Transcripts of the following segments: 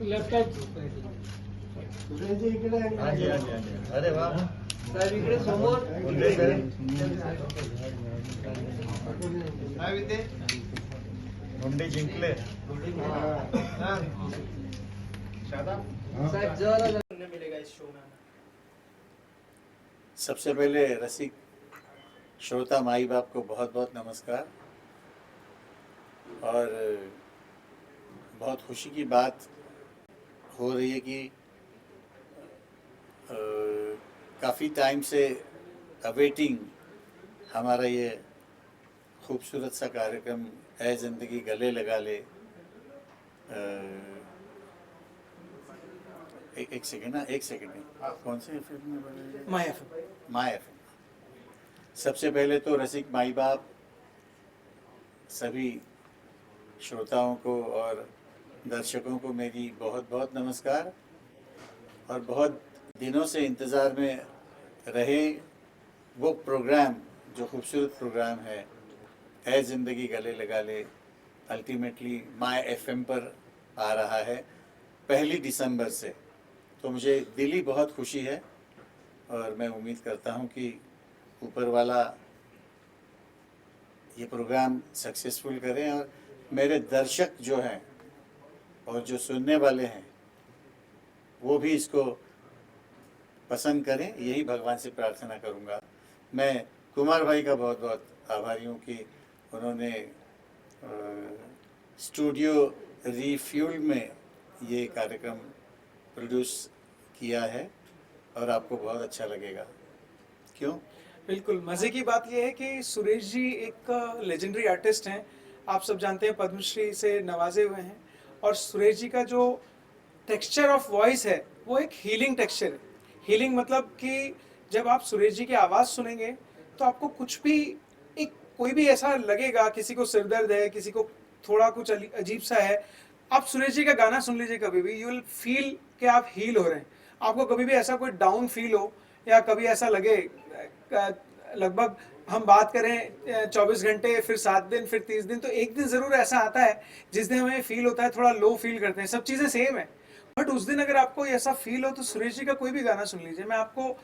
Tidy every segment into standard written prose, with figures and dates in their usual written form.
Laptop अरे वाह इकडे समोर मुंडे जिंकले साहेब जरा सुनने मिलेगा इस शो में। सबसे पहले रसिक श्रोता माई बाप को बहुत बहुत नमस्कार। और बहुत खुशी की बात हो रही है कि काफ़ी टाइम से अवेटिंग हमारा ये खूबसूरत सा कार्यक्रम ऐ ज़िंदगी गले लगा ले। एक सेकेंड ना, एक सेकेंड कौन से फिल्म में बने? My FM. सबसे पहले तो रसिक माई बाप सभी श्रोताओं को और दर्शकों को मेरी बहुत बहुत नमस्कार। और बहुत दिनों से इंतज़ार में रहे वो प्रोग्राम, जो खूबसूरत प्रोग्राम है ऐ ज़िंदगी गले लगा ले, अल्टीमेटली माय एफएम पर आ रहा है 1 दिसंबर से। तो मुझे दिली बहुत खुशी है और मैं उम्मीद करता हूँ कि ऊपर वाला ये प्रोग्राम सक्सेसफुल करें और मेरे दर्शक जो हैं और जो सुनने वाले हैं वो भी इसको पसंद करें, यही भगवान से प्रार्थना करूँगा। मैं कुमार भाई का बहुत बहुत आभारी हूँ कि उन्होंने स्टूडियो रिफ्यूल में ये कार्यक्रम प्रोड्यूस किया है और आपको बहुत अच्छा लगेगा। क्यों? बिल्कुल। मज़े की बात यह है कि सुरेश जी एक लेजेंडरी आर्टिस्ट हैं। आप सब जानते हैं पद्मश्री से नवाजे हुए हैं। और सुरेश जी का जो टेक्सचर ऑफ वॉइस है वो एक हीलिंग टेक्सचर है। हीलिंग मतलब कि जब आप सुरेश जी की आवाज़ सुनेंगे तो आपको कुछ भी एक कोई भी ऐसा लगेगा, किसी को सिर दर्द है, किसी को थोड़ा कुछ अजीब सा है, आप सुरेश जी का गाना सुन लीजिए कभी भी, यू विल फील कि आप हील हो रहे हैं। आपको कभी भी ऐसा कोई डाउन फील हो या कभी ऐसा लगे, लगभग हम बात करें 24 घंटे, फिर 7 दिन, फिर 30 दिन, तो एक दिन ज़रूर ऐसा आता है जिस दिन हमें फील होता है थोड़ा लो फील करते हैं, सब चीज़ें सेम है, बट उस दिन अगर आपको ऐसा फील हो तो सुरेश जी का कोई भी गाना सुन लीजिए। मैं आपको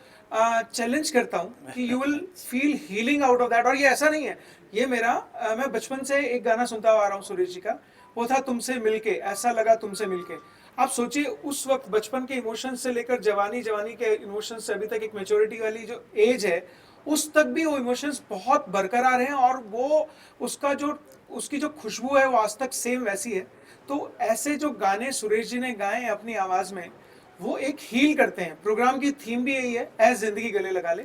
चैलेंज करता हूँ कि you will feel healing out of that. और ये ऐसा नहीं है, ये मेरा मैं बचपन से एक गाना सुनता आ रहा हूँ सुरेश जी का, वो था तुमसे मिलके, ऐसा लगा तुमसे मिलके। आप सोचिए उस वक्त बचपन के इमोशंस से लेकर जवानी, जवानी के इमोशंस से अभी तक एक मैच्योरिटी वाली जो एज है, उस तक भी वो इमोशंस बहुत बरकरार हैं और वो उसकी जो खुशबू है वो आज तक सेम वैसी है। तो ऐसे जो गाने सुरेश जी ने गाए हैं अपनी आवाज़ में, वो एक हील करते हैं। प्रोग्राम की थीम भी यही है, ऐ ज़िंदगी गले लगा ले।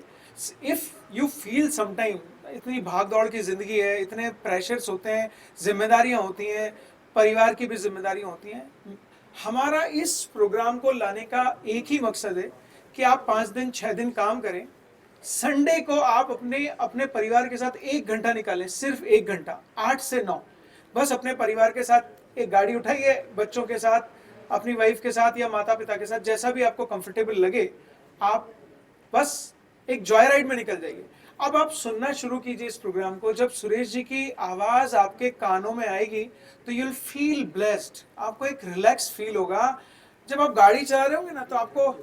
इफ़ यू फील समटाइम, इतनी भाग दौड़ की ज़िंदगी है, इतने प्रेशर्स होते हैं, जिम्मेदारियां होती हैं, परिवार की भी जिम्मेदारियां होती हैं। हमारा इस प्रोग्राम को लाने का एक ही मकसद है कि आप 5 दिन 6 दिन काम करें, संडे को आप अपने परिवार के साथ 1 घंटा निकालें, सिर्फ 1 घंटा, 8 से 9, बस अपने परिवार के साथ एक गाड़ी उठाइए, बच्चों के साथ, अपनी वाइफ के साथ या माता पिता के साथ, जैसा भी आपको कंफर्टेबल लगे, आप बस एक जॉय राइड में निकल जाइए। अब आप सुनना शुरू कीजिए इस प्रोग्राम को। जब सुरेश जी की आवाज़ आपके कानों में आएगी तो यू विल फील ब्लेस्ड, आपको एक रिलैक्स फील होगा। जब आप गाड़ी चला रहे होंगे ना तो आपको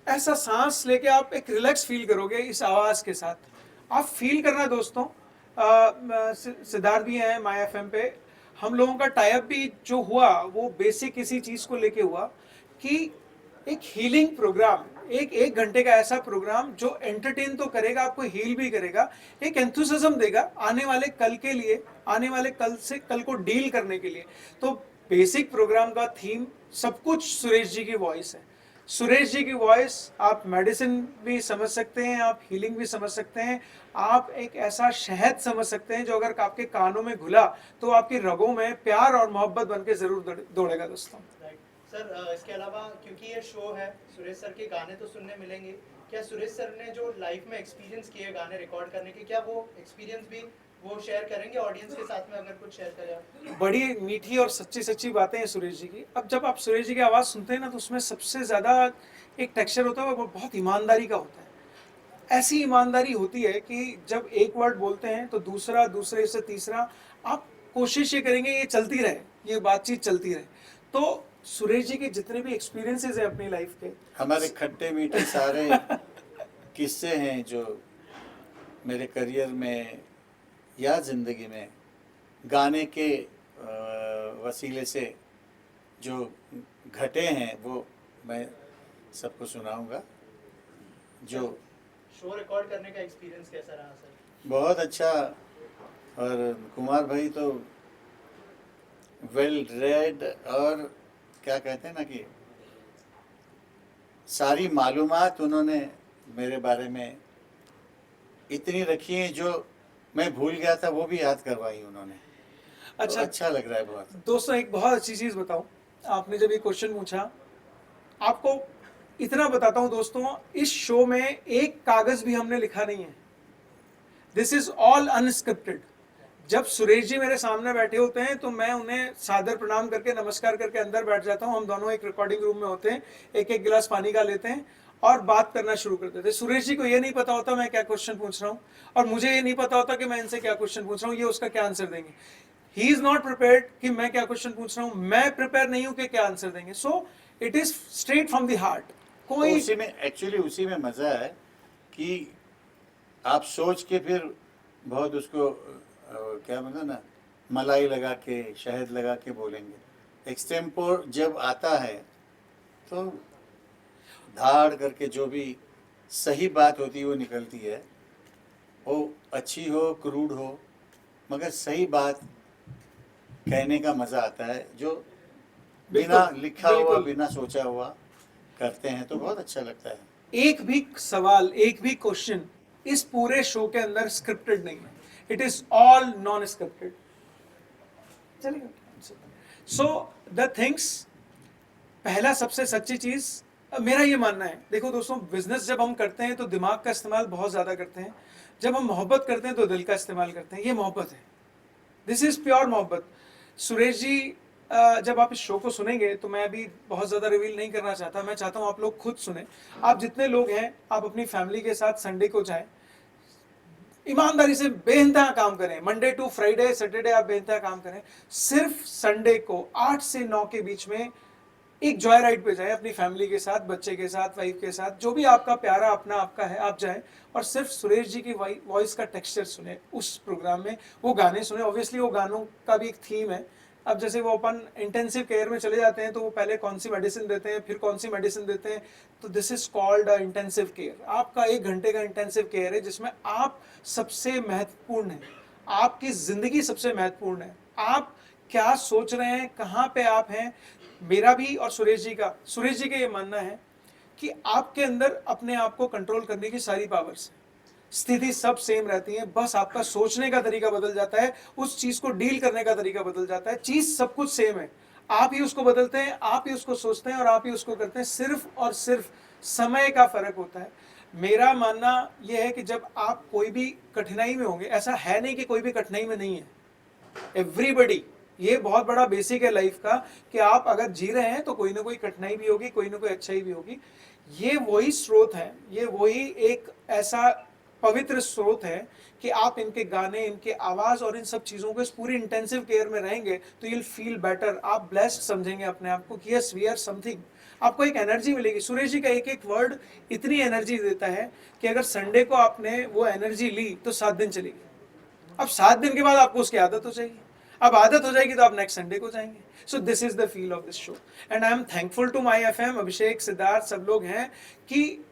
ऐसा सांस लेके आप एक रिलैक्स फील करोगे इस आवाज़ के साथ। आप फील करना दोस्तों। सिद्धार्थ भी हैं माय एफएम पे, हम लोगों का टाइप भी जो हुआ वो बेसिक इसी चीज़ को लेके हुआ कि एक हीलिंग प्रोग्राम, एक घंटे का ऐसा प्रोग्राम जो एंटरटेन तो करेगा, आपको हील भी करेगा, एक एंथुसिज्म देगा आने वाले कल के लिए, आने वाले कल को डील करने के लिए। तो बेसिक प्रोग्राम का थीम सब कुछ सुरेश जी की वॉइस है। सुरेश जी की वॉइस, आप मेडिसिन भी समझ सकते हैं, आप हीलिंग भी समझ सकते हैं, आप एक ऐसा शहद समझ सकते हैं जो अगर आपके कानों में घुला तो आपकी रगों में प्यार और मोहब्बत बन के जरूर दौड़ेगा दोस्तों। सर, इसके अलावा क्योंकि ये शो है, सुरेश सर के गाने तो सुनने मिलेंगे, क्या सुरेश सर ने जो लाइफ में एक्सपीरियंस किए गाने रिकॉर्ड करने के, क्या वो एक्सपीरियंस भी वो शेयर करेंगे ऑडियंस के साथ में, अगर कुछ शेयर करें? बड़ी मीठी और सच्ची सच्ची बातें हैं सुरेश जी की। अब जब आप सुरेश जी की आवाज़ सुनते हैं ना तो उसमें सबसे ज़्यादा एक टेक्सचर होता है, वो बहुत ईमानदारी का होता है। ऐसी ईमानदारी होती है कि जब एक वर्ड बोलते हैं तो दूसरा, दूसरे से तीसरा, आप कोशिश ये करेंगे ये चलती रहे, ये बातचीत चलती रहे। तो सुरेश जी के जितने भी एक्सपीरियंसेस हैं अपनी लाइफ के, हमारे खट्टे मीठे सारे किस्से हैं जो मेरे करियर में या ज़िंदगी में गाने के वसीले से जो घटे हैं वो मैं सबको सुनाऊंगा। जो शो रिकॉर्ड करने का एक्सपीरियंस कैसा रहा सर? बहुत अच्छा, और कुमार भाई तो वेल रेड, और क्या कहते हैं ना कि सारी मालूमात उन्होंने मेरे बारे में इतनी रखी है जो मैं भूल गया था वो भी याद करवाई उन्होंने। अच्छा तो अच्छा लग रहा है बहुत। दोस्तों, एक बहुत अच्छी चीज़ बताऊं, आपने जब ये क्वेश्चन पूछा, आपको इतना बताता हूं दोस्तों, इस शो में एक कागज भी हमने लिखा नहीं है। This is all unscripted. जब सुरेश जी मेरे सामने बैठे होते हैं तो मैं उन्हें सादर प्रणाम करके नमस्कार करके अंदर बैठ जाता हूं। हम दोनों एक रिकॉर्डिंग रूम में होते हैं, एक एक गिलास पानी का लेते हैं और बात करना शुरू करते थे। सुरेश जी को ये नहीं पता होता मैं क्या क्वेश्चन पूछ रहा हूँ, और मुझे ये नहीं पता होता कि मैं इनसे क्या क्वेश्चन पूछ रहा हूँ, ये उसका क्या आंसर देंगे। ही इज नॉट प्रिपेयर्ड कि मैं क्या क्वेश्चन पूछ रहा हूँ, मैं प्रिपेयर नहीं हूँ कि क्या आंसर देंगे। सो it is straight from the heart. कोई उसी में एक्चुअली उसी में मज़ा है कि आप सोच के फिर बहुत उसको क्या बोलते ना, मलाई लगा के शहद लगा के बोलेंगे। एक्सटेम्पोर जब आता है तो धाड़ करके जो भी सही बात होती है वो निकलती है, वो अच्छी हो क्रूड हो, मगर सही बात कहने का मज़ा आता है। जो बिना लिखा हुआ बिना सोचा हुआ करते हैं तो बहुत अच्छा लगता है। एक भी सवाल, एक भी क्वेश्चन इस पूरे शो के अंदर स्क्रिप्टेड नहीं है। It is all non scripted. चलेगा? सो द थिंग्स, पहला सबसे सच्ची चीज मेरा ये मानना है, देखो दोस्तों, बिजनेस जब हम करते हैं तो दिमाग का इस्तेमाल बहुत ज्यादा करते हैं, जब हम मोहब्बत करते हैं तो दिल का इस्तेमाल करते हैं। ये मोहब्बत है, दिस इज प्योर मोहब्बत। सुरेश जी जब आप इस शो को सुनेंगे तो मैं अभी बहुत ज़्यादा रिवील नहीं करना चाहता, मैं चाहता हूँ आप लोग खुद सुने। आप जितने लोग हैं, आप अपनी फैमिली के साथ संडे को जाएं, ईमानदारी से बेइंतहा काम करें। मंडे टू फ्राइडे सैटरडे आप बेइंतहा काम करें। सिर्फ संडे को 8 से 9 के बीच में एक जॉय राइड पे जाएं अपनी फैमिली के साथ, बच्चे के साथ, वाइफ के साथ, जो भी आपका प्यारा अपना आपका है, आप जाएं और सिर्फ सुरेश जी की वॉइस का टेक्सचर सुने उस प्रोग्राम में, वो गाने सुने। ऑब्वियसली वो गानों का भी एक थीम है। अब जैसे वो अपन इंटेंसिव केयर में चले जाते हैं तो वो पहले कौन सी मेडिसिन देते हैं, फिर कौन सी मेडिसिन देते हैं, तो this is called intensive care. आपका 1 घंटे का इंटेंसिव केयर है जिसमें आप सबसे महत्वपूर्ण है, आपकी जिंदगी सबसे महत्वपूर्ण है। आप क्या सोच रहे हैं, कहाँ पे आप हैं। मेरा भी और सुरेश जी का ये मानना है कि आपके अंदर अपने आप को कंट्रोल करने की सारी पावर्स है। स्थिति सब सेम रहती है, बस आपका सोचने का तरीका बदल जाता है, उस चीज को डील करने का तरीका बदल जाता है। चीज सब कुछ सेम है, आप ही उसको बदलते हैं, आप ही उसको सोचते हैं और आप ही उसको करते हैं। सिर्फ और सिर्फ समय का फर्क होता है। मेरा मानना यह है कि जब आप कोई भी कठिनाई में होंगे, ऐसा है नहीं कि कोई भी कठिनाई में नहीं है, एवरीबडी, ये बहुत बड़ा बेसिक है लाइफ का कि आप अगर जी रहे हैं तो कोई ना कोई कठिनाई भी होगी, कोई ना कोई अच्छाई भी होगी। ये वही स्रोत है, ये वही एक ऐसा पवित्र स्रोत है कि आप इनके गाने, इनके आवाज़ और इन सब चीज़ों को इस पूरी इंटेंसिव केयर में रहेंगे तो you'll फील बेटर। आप ब्लेस्ड समझेंगे अपने आप को कि यस वी आर समथिंग। आपको एक एनर्जी मिलेगी। सुरेश जी का एक एक वर्ड इतनी एनर्जी देता है कि अगर संडे को आपने वो एनर्जी ली तो 7 दिन चलेगी। अब 7 दिन के बाद आपको उसकी आदत हो जाएगी, अब आदत हो जाएगी तो आप नेक्स्ट संडे को जाएंगे। So this is the feel of this show and I am thankful to my FM, Abhishek, Siddharth, सब लोग हैं कि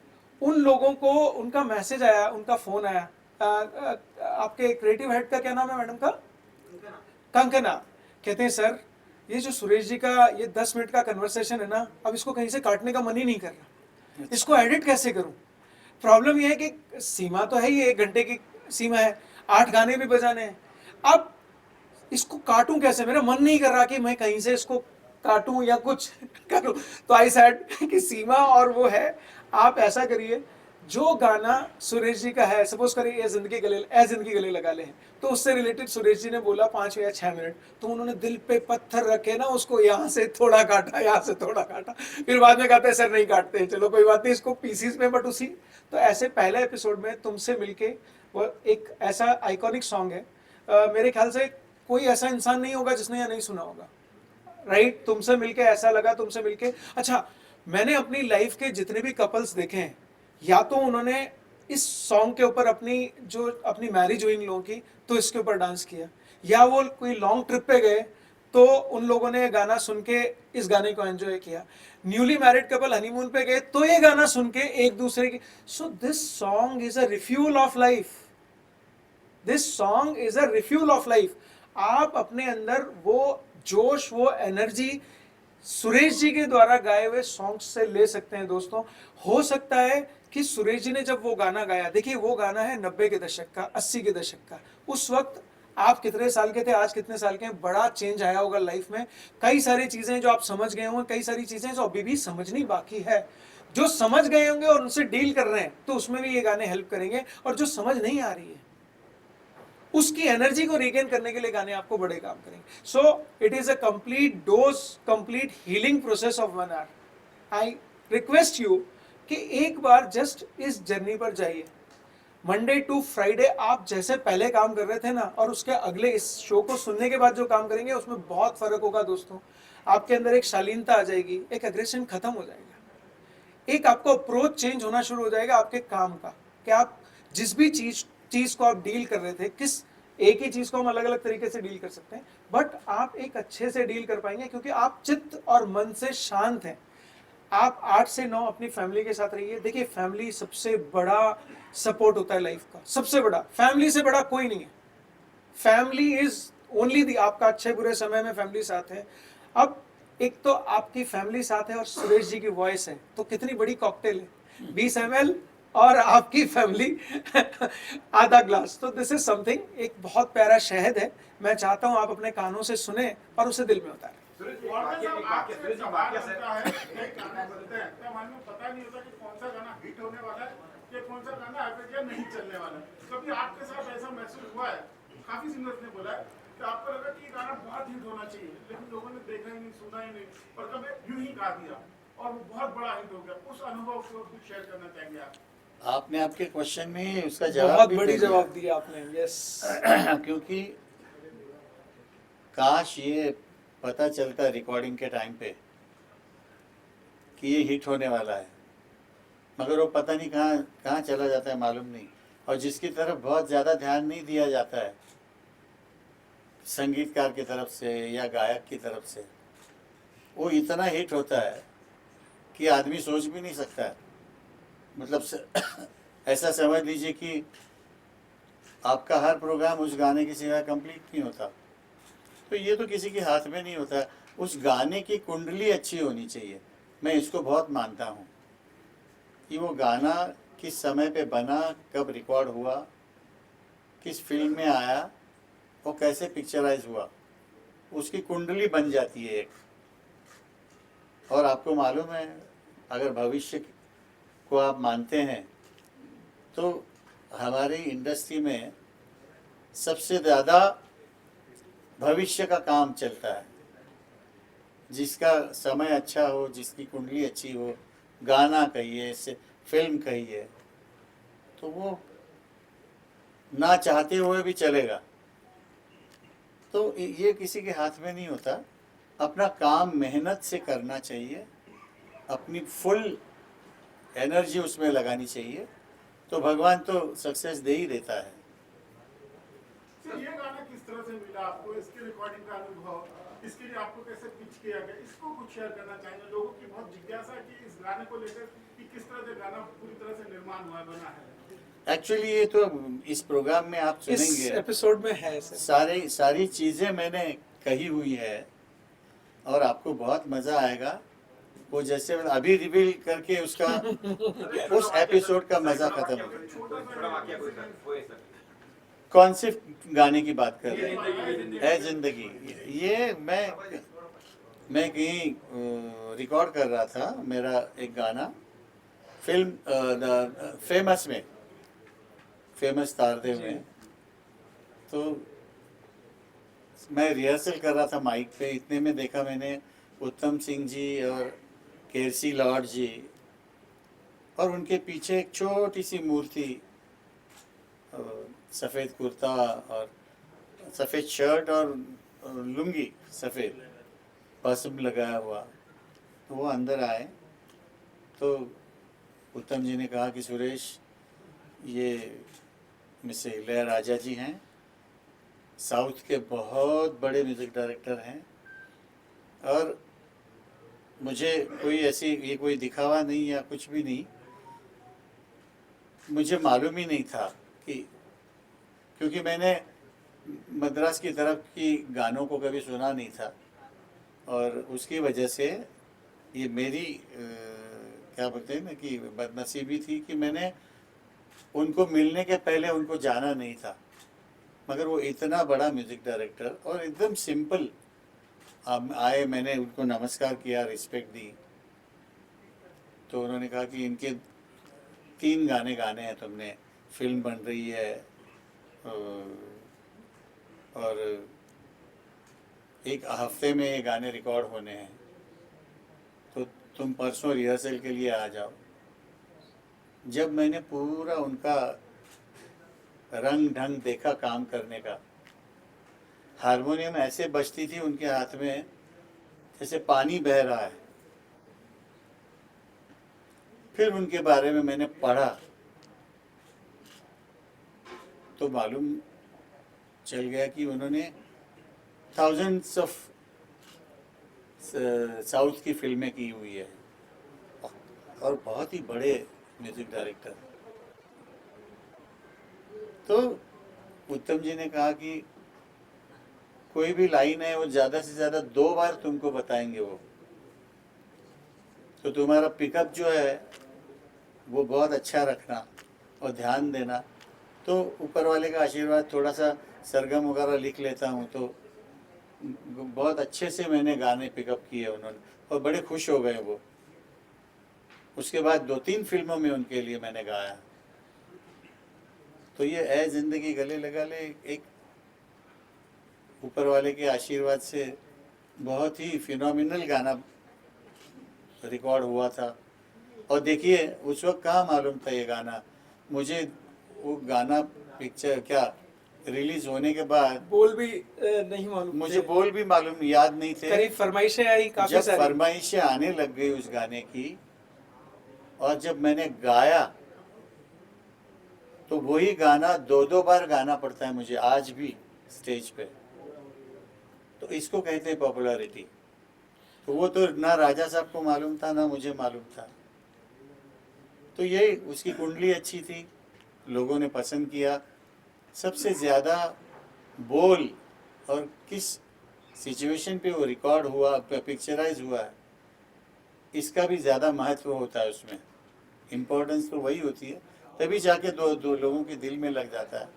उन लोगों को उनका मैसेज आया, उनका फोन आया। आपके क्रिएटिव हेड का क्या नाम है मैडम का? कंकना। कहते हैं सर ये जो सुरेश जी का ये 10 मिनट का कन्वर्सेशन है ना, अब इसको कहीं से काटने का मन ही नहीं कर रहा, इसको एडिट कैसे करूं। प्रॉब्लम ये है कि सीमा तो है ही, 1 घंटे की सीमा है, 8 गाने भी बजाने हैं। अब इसको काटूं कैसे, मेरा मन नहीं कर रहा कि मैं कहीं से इसको काटूं या कुछ करूं। तो आई सेड कि सीमा और वो है, आप ऐसा करिए, जो गाना सुरेश जी का है, सपोज करिए ए जिंदगी गले लगा ले, तो उससे रिलेटेड सुरेश जी ने बोला 5 या 6 मिनट, तो उन्होंने दिल पे पत्थर रखे ना, उसको यहाँ से थोड़ा काटा, यहाँ से थोड़ा काटा, फिर बाद में कहते हैं सर नहीं काटते हैं, चलो कोई बात नहीं, इसको पीसीस में। बट उसी तो ऐसे पहले एपिसोड में तुमसे मिलके वो एक ऐसा आइकॉनिक सॉन्ग है, मेरे ख्याल से कोई ऐसा इंसान नहीं होगा जिसने यह नहीं सुना होगा, राइट? तुमसे मिलके ऐसा लगा, तुमसे मिलके अच्छा। मैंने अपनी लाइफ के जितने भी कपल्स देखे हैं, या तो उन्होंने इस सॉन्ग के ऊपर अपनी मैरिज हुई इन लोगों की तो इसके ऊपर डांस किया, या वो कोई लॉन्ग ट्रिप पे गए तो उन लोगों ने गाना सुन के इस गाने को एंजॉय किया। न्यूली मैरिड कपल हनीमून पे गए तो ये गाना सुन के एक दूसरे की। So this song is a refuel of life, this song is a refuel of life. आप अपने अंदर वो जोश, वो एनर्जी सुरेश जी के द्वारा गाए हुए सॉन्ग्स से ले सकते हैं दोस्तों। हो सकता है कि सुरेश जी ने जब वो गाना गाया, देखिए वो गाना है 90 के दशक का, 80 के दशक का। उस वक्त आप कितने साल के थे, आज कितने साल के हैं, बड़ा चेंज आया होगा लाइफ में। कई सारी चीजें जो आप समझ गए होंगे, कई सारी चीजें जो अभी भी समझनी बाकी है। जो समझ गए होंगे और उनसे डील कर रहे हैं तो उसमें भी ये गाने हेल्प करेंगे, और जो समझ नहीं आ रही है उसकी एनर्जी को रिगेन करने के लिए गाने आपको बड़े काम करेंगे। So it is a complete dose, complete healing process of 1 hour. I request you कि एक बार जस्ट इस जर्नी पर जाइए। मंडे टू फ्राइडे आप जैसे पहले काम कर रहे थे ना, और उसके अगले इस शो को सुनने के बाद जो काम करेंगे उसमें बहुत फर्क होगा दोस्तों। आपके अंदर एक शालीनता आ जाएगी, एक एग्रेशन खत्म हो जाएगा, एक आपको अप्रोच चेंज होना शुरू हो जाएगा आपके काम का, कि आप जिस भी चीज को आप डील कर रहे थे, किस एक ही चीज को हम अलग अलग तरीके से डील कर सकते हैं, बट आप एक अच्छे से डील कर पाएंगे क्योंकि आप चित्त और मन से शांत हैं। आप 8 से 9 अपनी फैमिली के साथ रहिए। देखिए फैमिली सबसे बड़ा सपोर्ट होता है लाइफ का, सबसे बड़ा। फैमिली से बड़ा कोई नहीं है। फैमिली इज ओनली दी, आपका अच्छे बुरे समय में फैमिली साथ है। अब एक तो आपकी फैमिली साथ है और सुरेश जी की वॉइस है, तो कितनी बड़ी कॉकटेल है। 20 ml और आपकी फैमिली आधा ग्लास, तो दिस इज समथिंग, एक बहुत प्यारा शहद है। मैं चाहता हूं आप अपने कानों से सुने और उसे दिल में उतारें। पता नहीं होता कि कौन सा गाना हिट होने वाला है या कौन सा गाना आगे नहीं चलने वाला है। कभी आपके साथ ऐसा महसूस हुआ है? काफी सिंगर्स ने बोला है कि आपको लगा कि ये गाना बहुत हिट होना चाहिए, लेकिन लोगों ने देखा ही नहीं, सुना ही नहीं, और कभी यूं ही गा दिया और वो बहुत बड़ा हिट हो गया। उस अनुभव को कुछ शेयर करना चाहेंगे आप? आपने आपके क्वेश्चन में उसका जवाब बहुत भी बड़ी दे दिया। जवाब दिया आपने, यस। क्योंकि काश ये पता चलता रिकॉर्डिंग के टाइम पे कि ये हिट होने वाला है, मगर वो पता नहीं कहाँ चला जाता है, मालूम नहीं। और जिसकी तरफ बहुत ज़्यादा ध्यान नहीं दिया जाता है संगीतकार की तरफ से या गायक की तरफ से, वो इतना हिट होता है कि आदमी सोच भी नहीं सकता है। मतलब ऐसा समझ लीजिए कि आपका हर प्रोग्राम उस गाने के सिवा कंप्लीट नहीं होता। तो ये तो किसी के हाथ में नहीं होता। उस गाने की कुंडली अच्छी होनी चाहिए। मैं इसको बहुत मानता हूँ कि वो गाना किस समय पे बना, कब रिकॉर्ड हुआ, किस फिल्म में आया, वो कैसे पिक्चराइज हुआ, उसकी कुंडली बन जाती है एक। और आपको मालूम है, अगर भविष्य को आप मानते हैं तो हमारी इंडस्ट्री में सबसे ज़्यादा भविष्य का काम चलता है। जिसका समय अच्छा हो, जिसकी कुंडली अच्छी हो, गाना कहिए, फिल्म कहिए, तो वो ना चाहते हुए भी चलेगा। तो ये किसी के हाथ में नहीं होता। अपना काम मेहनत से करना चाहिए, अपनी फुल एनर्जी उसमें लगानी चाहिए, तो भगवान तो सक्सेस दे ही देता है। ये गाना किस तरह से मिला आपको? इसके रिकॉर्डिंग का अनुभव, इसके लिए आपको कैसे पिच किया गया, इसको कुछ शेयर करना चाहेंगे? लोगों की बहुत जिज्ञासा है कि इस गाने को लेकर कि किस तरह से गाना पूरी तरह से निर्माण हुआ, बना है। एक्चुअली ये तो इस प्रोग्राम में आप इस सुनेंगे, एपिसोड में है सारी चीज़ें मैंने कही हुई है और आपको बहुत मज़ा आएगा। वो जैसे अभी रिवील करके उसका उस एपिसोड का मज़ा खत्म हो गया। कौन से गाने की बात कर रहे हैं? है जिंदगी। ये मैं कहीं रिकॉर्ड कर रहा था मेरा एक गाना फिल्म फेमस में, फेमस तारदेव में। तो मैं रिहर्सल कर रहा था माइक पे, इतने में देखा मैंने उत्तम सिंह जी और केरसी लॉर्ड जी, और उनके पीछे एक छोटी सी मूर्ति, सफ़ेद कुर्ता और सफ़ेद शर्ट और लुंगी सफ़ेद पसम लगाया हुआ। तो वो अंदर आए तो उत्तम जी ने कहा कि सुरेश, ये मिस्टर इलैयाराजा जी हैं, साउथ के बहुत बड़े म्यूज़िक डायरेक्टर हैं, और मुझे कोई ऐसी ये कोई दिखावा नहीं या कुछ भी नहीं, मुझे मालूम ही नहीं था कि, क्योंकि मैंने मद्रास की तरफ की गानों को कभी सुना नहीं था, और उसकी वजह से ये मेरी क्या बोलते हैं ना कि बदनसीबी थी कि मैंने उनको मिलने के पहले उनको जाना नहीं था। मगर वो इतना बड़ा म्यूज़िक डायरेक्टर और एकदम सिंपल आए, मैंने उनको नमस्कार किया, रिस्पेक्ट दी। तो उन्होंने कहा कि इनके 3 गाने गाने हैं तुमने, फिल्म बन रही है और 1 हफ्ते में ये गाने रिकॉर्ड होने हैं, तो तुम परसों रिहर्सल के लिए आ जाओ। जब मैंने पूरा उनका रंग ढंग देखा काम करने का, हारमोनियम ऐसे बजती थी उनके हाथ में जैसे पानी बह रहा है। फिर उनके बारे में मैंने पढ़ा तो मालूम चल गया कि उन्होंने थाउजेंड्स ऑफ साउथ की फिल्में की हुई है और बहुत ही बड़े म्यूजिक डायरेक्टर। तो उत्तम जी ने कहा कि कोई भी लाइन है वो ज़्यादा से ज़्यादा 2 बार तुमको बताएंगे वो, तो तुम्हारा पिकअप जो है वो बहुत अच्छा रखना और ध्यान देना। तो ऊपर वाले का आशीर्वाद, थोड़ा सा सरगम वगैरह लिख लेता हूँ, तो बहुत अच्छे से मैंने गाने पिकअप किए उन्होंने, और बड़े खुश हो गए वो। उसके बाद 2-3 फिल्मों में उनके लिए मैंने गाया। तो ये ऐ जिंदगी गले लगा ले एक ऊपर वाले के आशीर्वाद से बहुत ही फिनोमिनल गाना रिकॉर्ड हुआ था। और देखिए उस वक्त कहाँ मालूम था ये गाना मुझे, वो गाना पिक्चर क्या रिलीज होने के बाद बोल भी नहीं मालूम, मुझे बोल भी मालूम याद नहीं थे। करीब फरमाइशें आई काफी जब सारी। फरमाइशें आने लग गई उस गाने की, और जब मैंने गाया तो वही गाना 2-2 बार गाना पड़ता है मुझे आज भी स्टेज पे। तो इसको कहते हैं पॉपुलैरिटी। तो वो तो ना राजा साहब को मालूम था ना मुझे मालूम था। तो ये उसकी कुंडली अच्छी थी, लोगों ने पसंद किया। सबसे ज़्यादा बोल और किस सिचुएशन पे वो रिकॉर्ड हुआ, पिक्चराइज हुआ है, इसका भी ज़्यादा महत्व होता है उसमें। इम्पोर्टेंस तो वही होती है, तभी जाके दो लोगों के दिल में लग जाता है।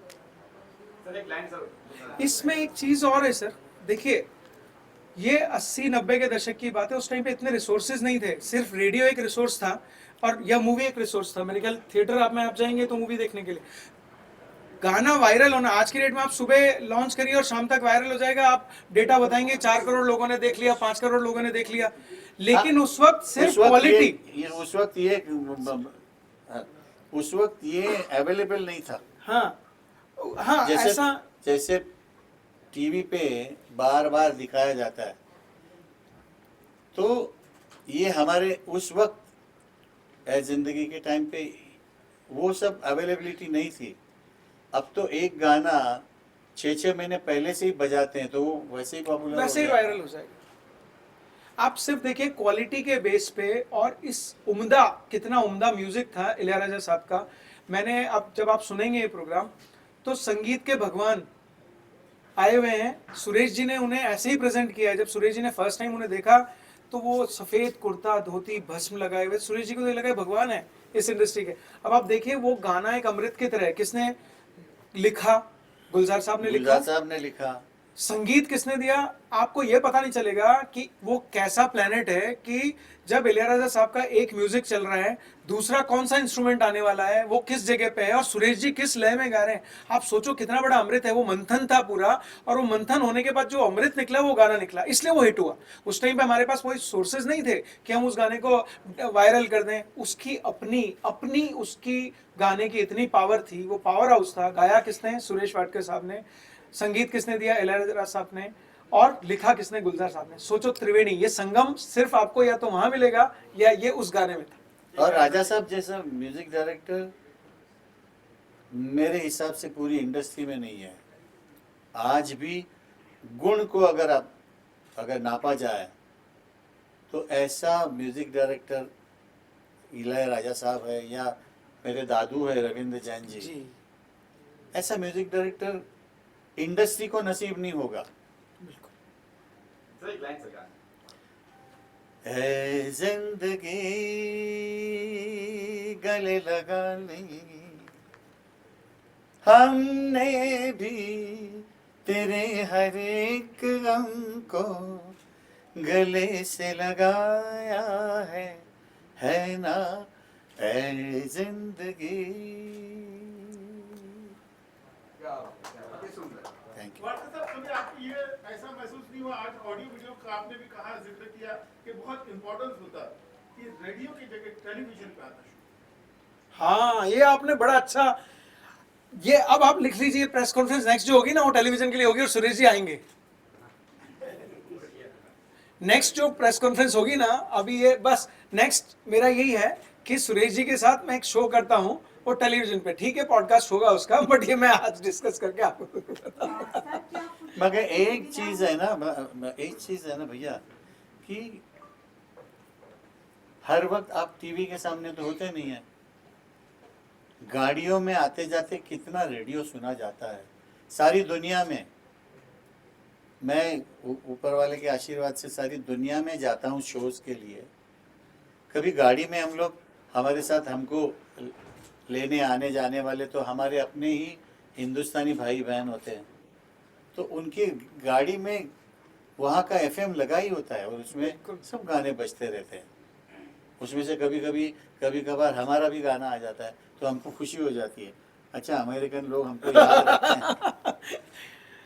इसमें एक चीज और है सर, देखिए ये 80-90 के दशक की बात है। उस टाइम पे इतने रिसोर्सेज नहीं थे, सिर्फ रेडियो एक रिसोर्स था और या मूवी एक रिसोर्स था। मेरे ख्याल थिएटर आप जाएंगे तो मूवी देखने के लिए, गाना वायरल होना, आज की डेट में आप सुबह लॉन्च करिए और शाम तक वायरल हो जाएगा। आप डेटा बताएंगे 4 करोड़ लोगों ने देख लिया, 5 करोड़ लोगों ने देख लिया, लेकिन उस वक्त सिर्फ क्वालिटी, उस वक्त ये अवेलेबल नहीं था। हाँ हाँ, जैसे टीवी पे बार बार दिखाया जाता है, तो ये हमारे उस वक्त ए जिंदगी के टाइम पे वो सब अवेलेबिलिटी नहीं थी। अब तो एक गाना 6-6 महीने पहले से ही बजाते हैं तो वो वैसे ही पॉपुलर, वैसे ही वायरल हो जाएगा। आप सिर्फ देखिए क्वालिटी के बेस पे, और इस उम्दा, कितना उम्दा म्यूजिक था इलैयाराजा साहब का। मैंने अब जब आप सुनेंगे ये प्रोग्राम तो संगीत के भगवान आए हुए हैं। सुरेश जी ने उन्हें ऐसे ही प्रेजेंट किया है। जब सुरेश जी ने फर्स्ट टाइम उन्हें देखा तो वो सफ़ेद कुर्ता धोती भस्म लगाए हुए, सुरेश जी को तो लगा भगवान है इस इंडस्ट्री के। अब आप देखिए वो गाना एक अमृत की तरह है। किसने लिखा? गुलजार साहब ने लिखा। गुलजार साहब ने लिखा। संगीत किसने दिया? आपको यह पता नहीं चलेगा कि वो कैसा प्लेनेट है कि जब इलैयाराजा साहब का एक म्यूजिक चल रहा है, दूसरा कौन सा इंस्ट्रूमेंट आने वाला है, वो किस जगह पे है, और सुरेश जी किस लय में गा रहे हैं। आप सोचो कितना बड़ा अमृत है। वो मंथन था पूरा, और वो मंथन होने के बाद जो अमृत निकला वो गाना निकला, इसलिए वो हिट हुआ। उस टाइम पे हमारे पास कोई सोर्सेज नहीं थे कि हम उस गाने को वायरल कर दें। उसकी अपनी उसकी गाने की इतनी पावर थी, वो पावर हाउस था। गाया किसने? सुरेश वाडकर साहब ने। संगीत किसने दिया, इलैयाराजा साहब ने, और लिखा किसने, गुलजार साहब ने। सोचो त्रिवेणी, ये संगम सिर्फ आपको या तो वहां मिलेगा या ये उस गाने में था। और राजा साहब जैसा म्यूजिक डायरेक्टर मेरे हिसाब से पूरी इंडस्ट्री में नहीं है आज भी। गुण को अगर नापा जाए तो ऐसा म्यूजिक डायरेक्टर इलैयाराजा साहब है या मेरे दादू है रविंद्र जैन जी, ऐसा म्यूजिक डायरेक्टर इंडस्ट्री को नसीब नहीं होगा। है जिंदगी गले लगा ली हमने भी तेरे हर एक गम को गले से लगाया है ना ऐ जिंदगी। Thank you. वार्ता साहब, कभी आपको ये ऐसा महसूस नहीं हुआ, आज ऑडियो वीडियो का आपने भी कहा, जिक्र किया कि बहुत इम्पोर्टेंस होता है कि रेडियो की जगह टेलीविजन पे आता शो? हाँ, ये आपने बड़ा अच्छा, ये अब आप लिख लीजिए, प्रेस कॉन्फ्रेंस नेक्स्ट जो होगी ना वो टेलीविजन के लिए होगी और सुरेश जी आएंगे। नेक्स्ट जो प्रेस कॉन्फ्रेंस होगी ना, अभी ये बस नेक्स्ट मेरा यही है कि सुरेश जी के साथ मैं एक शो करता हूँ वो टेलीविजन पे, ठीक है, पॉडकास्ट होगा उसका, बट ये मैं आज डिस्कस करके आपको बताऊंगा। मगर एक चीज है ना भैया कि हर वक्त आप टीवी के सामने तो होते नहीं है। गाड़ियों में आते जाते कितना रेडियो सुना जाता है सारी दुनिया में। मैं ऊपर वाले के आशीर्वाद से सारी दुनिया में जाता हूँ शोज के लिए। कभी गाड़ी में हम लोग, हमारे साथ हमको लेने आने जाने वाले तो हमारे अपने ही हिंदुस्तानी भाई बहन होते हैं, तो उनकी गाड़ी में वहाँ का एफएम लगा ही होता है और उसमें सब गाने बजते रहते हैं। उसमें से कभी कभार हमारा भी गाना आ जाता है तो हमको खुशी हो जाती है, अच्छा अमेरिकन लोग हमको याद रखते हैं।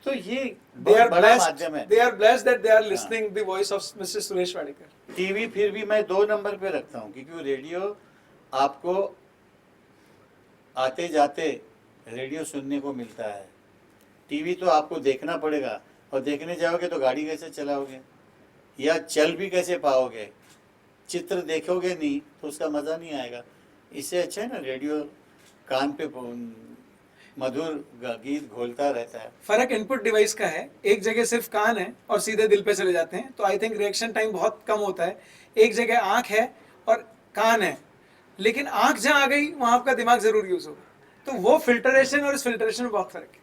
तो ये बहुत बड़ा माध्यम है। They are blessed that they are listening the voice of Mr. Suresh Wadekar. TV फिर भी मैं 2 नंबर पे रखता हूँ क्योंकि रेडियो आपको आते जाते रेडियो सुनने को मिलता है। टीवी तो आपको देखना पड़ेगा और देखने जाओगे तो गाड़ी कैसे चलाओगे या चल भी कैसे पाओगे, चित्र देखोगे नहीं तो उसका मज़ा नहीं आएगा। इससे अच्छा है ना रेडियो कान पे मधुर गीत घोलता रहता है। फर्क इनपुट डिवाइस का है, एक जगह सिर्फ कान है और सीधे दिल पे चले जाते हैं, तो आई थिंक रिएक्शन टाइम बहुत कम होता है। एक जगह आंख है और कान है, लेकिन आंख जहाँ आ गई वहाँ आपका दिमाग जरूर यूज होगा, तो वो फिल्टरेशन और इस फिल्टरेशन में बहुत फर्क है।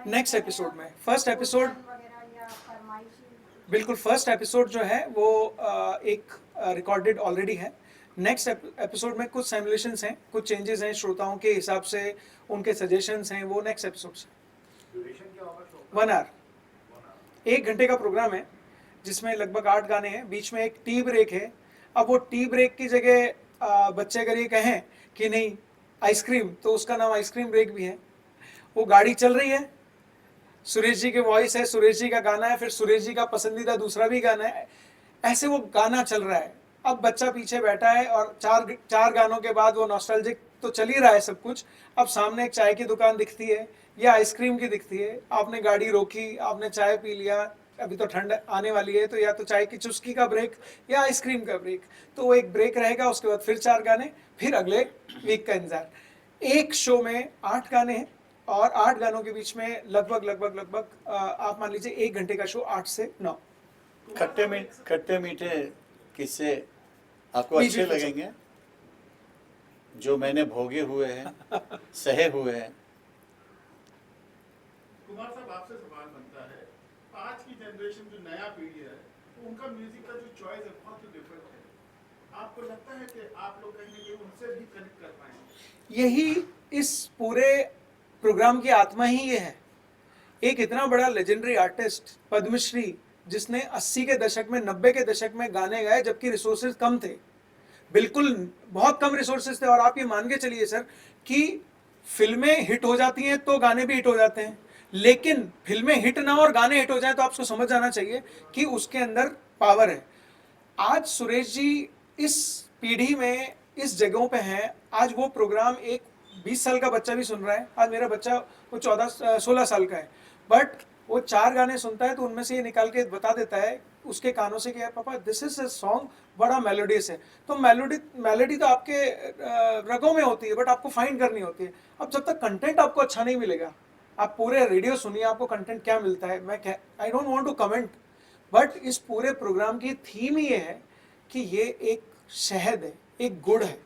नेक्स्ट एपिसोड में, फर्स्ट एपिसोड, बिल्कुल फर्स्ट एपिसोड जो है वो एक रिकॉर्डेड ऑलरेडी है। नेक्स्ट एपिसोड में कुछ सिमुलेशंस हैं, कुछ चेंजेस हैं श्रोताओं के हिसाब से, उनके सजेशंस हैं, वो नेक्स्ट एपिसोड से। 1 आवर, 1 घंटे का प्रोग्राम है जिसमें लगभग 8 गाने हैं, बीच में एक टी ब्रेक है। अब वो टी ब्रेक की जगह बच्चे अगर ये कहें कि नहीं आइसक्रीम, तो उसका नाम आइसक्रीम ब्रेक भी है। वो गाड़ी चल रही है, सुरेश जी के वॉइस है, सुरेश जी का गाना है, फिर सुरेश जी का पसंदीदा दूसरा भी गाना है, ऐसे वो गाना चल रहा है। अब बच्चा पीछे बैठा है और चार गानों के बाद वो नॉस्टैल्जिक तो चल ही रहा है सब कुछ। अब सामने एक चाय की दुकान दिखती है या आइसक्रीम की दिखती है, आपने गाड़ी रोकी, आपने चाय पी लिया, अभी तो ठंड आने वाली है तो या तो चाय की चुस्की का ब्रेक या आइसक्रीम का ब्रेक, तो वो एक ब्रेक रहेगा, उसके बाद फिर 4 गाने, फिर अगले वीक का इंतजार। एक शो में 8 गाने हैं और 8 गानों के बीच में लगभग आप मान लीजिए 1 घंटे का शो 8 से 9। खट्टे मीठे किस्से आपको अच्छे लगेंगे जो मैंने भोगे हुए हैं, सहे हुए हैं। कुमार साहब, आपसे सवाल बनता है, आज की जनरेशन जो नया पीढ़ी है उनका म्यूजिक का जो चॉइस है बहुत ही डिफरेंट है। आपको लगता है कि आप लोग कहीं ना कहीं उनसे भी कनेक्ट कर पाएंगे? यही इस पूरे प्रोग्राम की आत्मा ही ये है। एक इतना बड़ा लेजेंडरी आर्टिस्ट पद्मश्री जिसने 80 के दशक में, 90 के दशक में गाने गाए जबकि रिसोर्सेज कम थे, बिल्कुल बहुत कम रिसोर्सेज थे। और आप ये मान के चलिए सर कि फिल्में हिट हो जाती हैं तो गाने भी हिट हो जाते हैं, लेकिन फिल्में हिट ना और गाने हिट हो जाए तो आपको समझ जाना चाहिए कि उसके अंदर पावर है। आज सुरेश जी इस पीढ़ी में इस जगहों पे हैं, आज वो प्रोग्राम एक 20 साल का बच्चा भी सुन रहा है। आज मेरा बच्चा वो 16 साल का है, बट वो 4 गाने सुनता है तो उनमें से ये निकाल के बता देता है उसके कानों से कि यार पापा दिस इज अ सॉन्ग बड़ा मेलोडियस है। तो मेलोडी तो आपके रगों में होती है, बट आपको फाइंड करनी होती है। अब जब तक कंटेंट आपको अच्छा नहीं मिलेगा, आप पूरे रेडियो सुनिए, आपको कंटेंट क्या मिलता है, मैं I don't want to comment, but इस पूरे प्रोग्राम की थीम ही ये है कि ये एक शहद है, एक गुड़ है,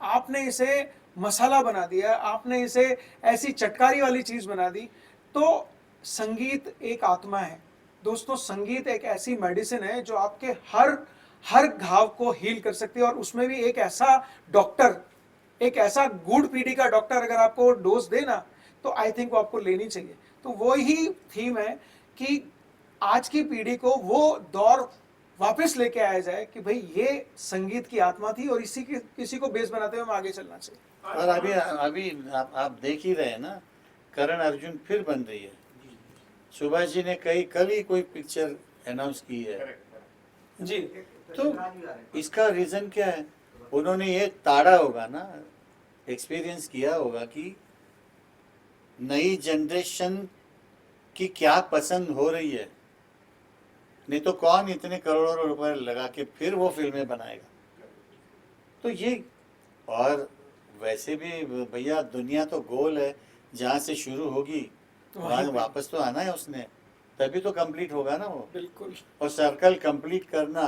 आपने इसे मसाला बना दिया, आपने इसे ऐसी चटकारी वाली चीज़ बना दी। तो संगीत एक आत्मा है दोस्तों, संगीत एक ऐसी मेडिसिन है जो आपके हर घाव को हील कर सकती है। और उसमें भी एक ऐसा डॉक्टर, एक ऐसा गुड़ पीढ़ी का डॉक्टर अगर आपको डोज दे ना, तो आई थिंक वो आपको लेनी चाहिए। तो वो ही थीम है कि आज की पीढ़ी को वो दौर वापस लेके आया जाए कि भाई ये संगीत की आत्मा थी और इसी को बेस बनाते हुए हम आगे चलना चाहिए। और अभी आप देख ही रहे हैं ना, करण अर्जुन फिर बन रही है। सुभाष जी ने कल ही कोई पिक्चर अनाउंस की है जी। तो इसका रीजन क्या है? उन्होंने ये ताड़ा होगा ना, एक्सपीरियंस किया होगा कि नई जनरेशन की क्या पसंद हो रही है। नहीं तो कौन इतने करोड़ों रुपए लगा के फिर वो फिल्में बनाएगा। तो ये, और वैसे भी भैया दुनिया तो गोल है, जहाँ से शुरू होगी वहाँ वापस तो आना है उसने, तभी तो कंप्लीट होगा ना वो। बिल्कुल। और सर्कल कंप्लीट करना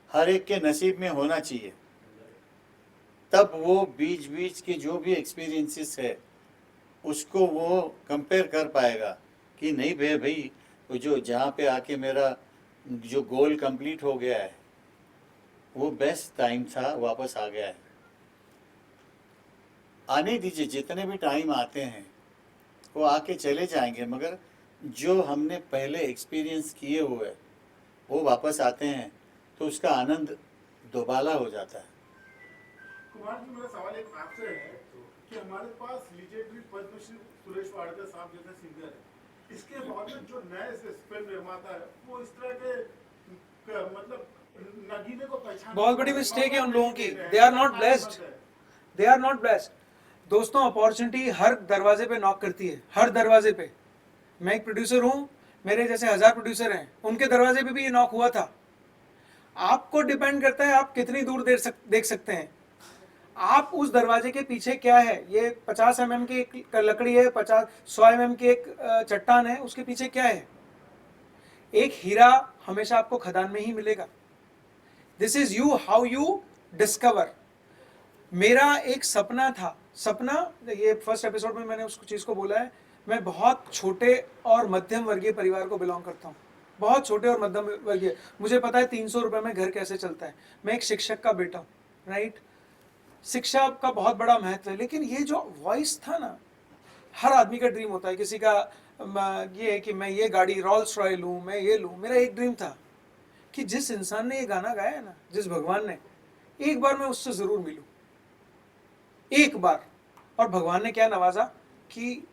हर एक के नसीब में होना चाहिए, तब वो बीच बीच के जो भी एक्सपीरियंसेस है उसको वो कंपेयर कर पाएगा कि नहीं भाई वो जो जहाँ पे आके मेरा जो गोल कंप्लीट हो गया है वो बेस्ट टाइम था, वापस आ गया है। आने दीजिए, जितने भी टाइम आते हैं वो आके चले जाएंगे, मगर जो हमने पहले एक्सपीरियंस किए हुए वो वापस आते हैं तो उसका आनंद दोबाला हो जाता है। कुमार जी, मेरा सवाल एक आपसे है कि हमारे पास लीजेंडरी पद्मश्री सुरेश वाडकर साहब जैसे सिंगर है, इसके बावजूद जो नए फिल्म निर्माता है वो इस तरह के मतलब नगीने को पहचान, बहुत बड़ी मिस्टेक है उन लोगों की। They are not blessed, they are not blessed दोस्तों। अपॉर्चुनिटी हर दरवाजे पे नॉक करती है, हर दरवाजे पे। मैं एक प्रोड्यूसर हूँ, मेरे जैसे 1000 प्रोड्यूसर हैं, उनके दरवाजे पे भी ये नॉक हुआ था। आपको डिपेंड करता है आप कितनी दूर देख सकते हैं। आप उस दरवाजे के पीछे क्या है, ये 50 mm की एक लकड़ी है, 100 mm की एक चट्टान है, उसके पीछे क्या है? एक हीरा हमेशा आपको खदान में ही मिलेगा। This is you, how you discover. मेरा एक सपना था, सपना, ये फर्स्ट एपिसोड में मैंने उस चीज़ को बोला है, मैं बहुत छोटे और मध्यम वर्गीय परिवार को बिलोंग करता हूँ, बहुत छोटे और मध्यम वर्गीय। मुझे पता है 300 रुपये में घर कैसे चलता है। मैं एक शिक्षक का बेटा हूँ, राइट। शिक्षा का बहुत बड़ा महत्व है, लेकिन ये जो वॉइस था ना, हर आदमी का ड्रीम होता है। किसी का ये है कि मैं ये गाड़ी रोल्स रॉय लूँ, मैं ये लूँ। मेरा एक ड्रीम था कि जिस इंसान ने ये गाना गाया है ना, जिस भगवान ने, एक बार मैं उससे ज़रूर मिलूँ, एक बार। और भगवान ने क्या नवाजा कि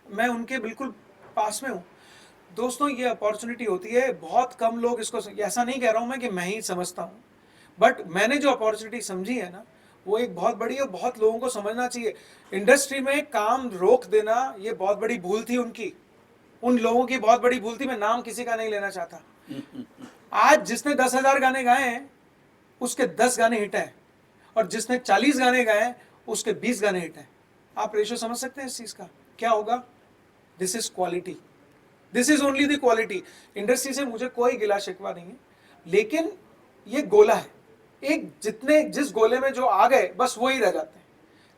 मैं उनके बिल्कुल पास में हूँ। दोस्तों, ये अपॉर्चुनिटी होती है, बहुत कम लोग इसको, ऐसा नहीं कह रहा हूँ मैं कि मैं ही समझता हूँ, बट मैंने जो अपॉर्चुनिटी समझी है ना, वो एक बहुत बड़ी है, बहुत लोगों को समझना चाहिए। इंडस्ट्री में काम रोक देना ये बहुत बड़ी भूल थी उनकी, उन लोगों की बहुत बड़ी भूल थी। मैं नाम किसी का नहीं लेना चाहता। आज जिसने 10,000 गाने गाए हैं उसके 10 गाने हिट हैं, और जिसने 40 गाने गाए हैं उसके 20 गाने हिट हैं। आप रेशो समझ सकते हैं इस चीज़ का क्या होगा? This is quality, this is only the quality. Industry से मुझे कोई गिला शिकवा नहीं है, लेकिन ये गोला है एक, जिस गोले में जो आ गए बस वो ही रह जाते हैं।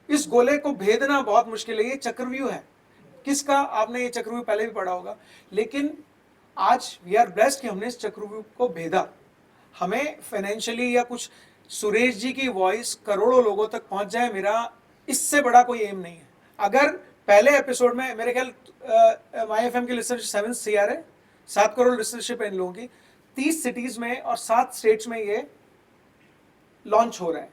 इस गोले को भेदना बहुत मुश्किल है। ये चक्रव्यूह है किसका? आपने ये चक्रव्यूह पहले भी पढ़ा होगा, लेकिन आज वी आर ब्लेस्ड कि हमने इस चक्रव्यूह को भेदा। हमें फाइनेंशियली या कुछ, सुरेश जी की वॉइस करोड़ों लोगों तक पहुंच जाए, मेरा इससे बड़ा कोई एम नहीं है। अगर पहले एपिसोड में, मेरे ख्याल माई FM की लिसनरशिप 7 CR है, 7 करोड़ लिसनरशिप है इन लोगों की, 30 सिटीज में और 7 स्टेट्स में ये लॉन्च हो रहा है।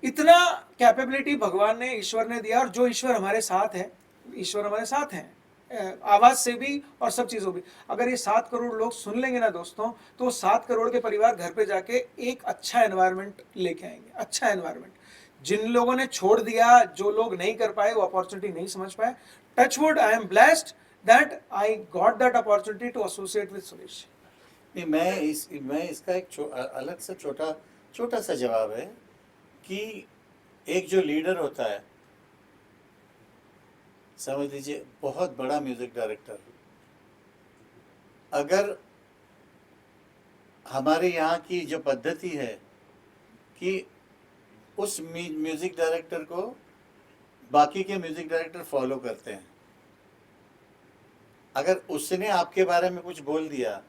इतना कैपेबिलिटी भगवान ने, ईश्वर ने दिया। और जो ईश्वर हमारे साथ है, ईश्वर हमारे साथ हैं आवाज से भी और सब चीज़ों भी। अगर ये 7 करोड़ लोग सुन लेंगे ना दोस्तों, तो 7 करोड़ के परिवार घर पे जाके एक अच्छा एनवायरनमेंट लेके आएंगे, अच्छा एनवायरनमेंट। जिन लोगों ने छोड़ दिया, जो लोग नहीं कर पाए, वो अपॉर्चुनिटी नहीं समझ पाए, touch wood, I am blessed that I got that opportunity to associate with Suresh. नहीं, मैं इसका एक अलग से छोटा सा जवाब है कि एक जो लीडर होता है, समझ लीजिए बहुत बड़ा म्यूजिक डायरेक्टर, अगर हमारे यहाँ की जो पद्धति है कि उस म्यूजिक डायरेक्टर को बाकी के म्यूजिक डायरेक्टर फॉलो करते हैं, अगर उसने आपके बारे में कुछ बोल दिया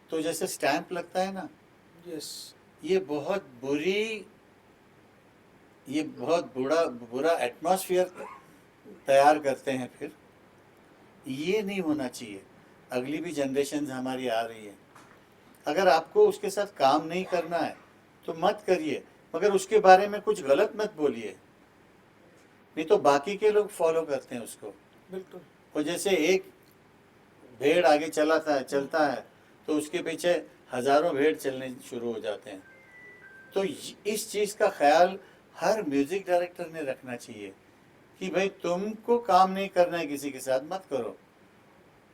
तो जैसे स्टैंप लगता है ना, यस, ये बहुत बुरा एटमॉस्फेयर तैयार करते हैं। फिर ये नहीं होना चाहिए। अगली भी जनरेशन हमारी आ रही है, अगर आपको उसके साथ काम नहीं करना है तो मत करिए, मगर उसके बारे में कुछ गलत मत बोलिए, नहीं तो बाकी के लोग फॉलो करते हैं उसको। बिल्कुल। और जैसे एक भेड़ आगे चलता है तो उसके पीछे हजारों भेड़ चलने शुरू हो जाते हैं। तो इस चीज़ का ख्याल हर म्यूजिक डायरेक्टर ने रखना चाहिए कि भाई तुमको काम नहीं करना है किसी के साथ, मत करो,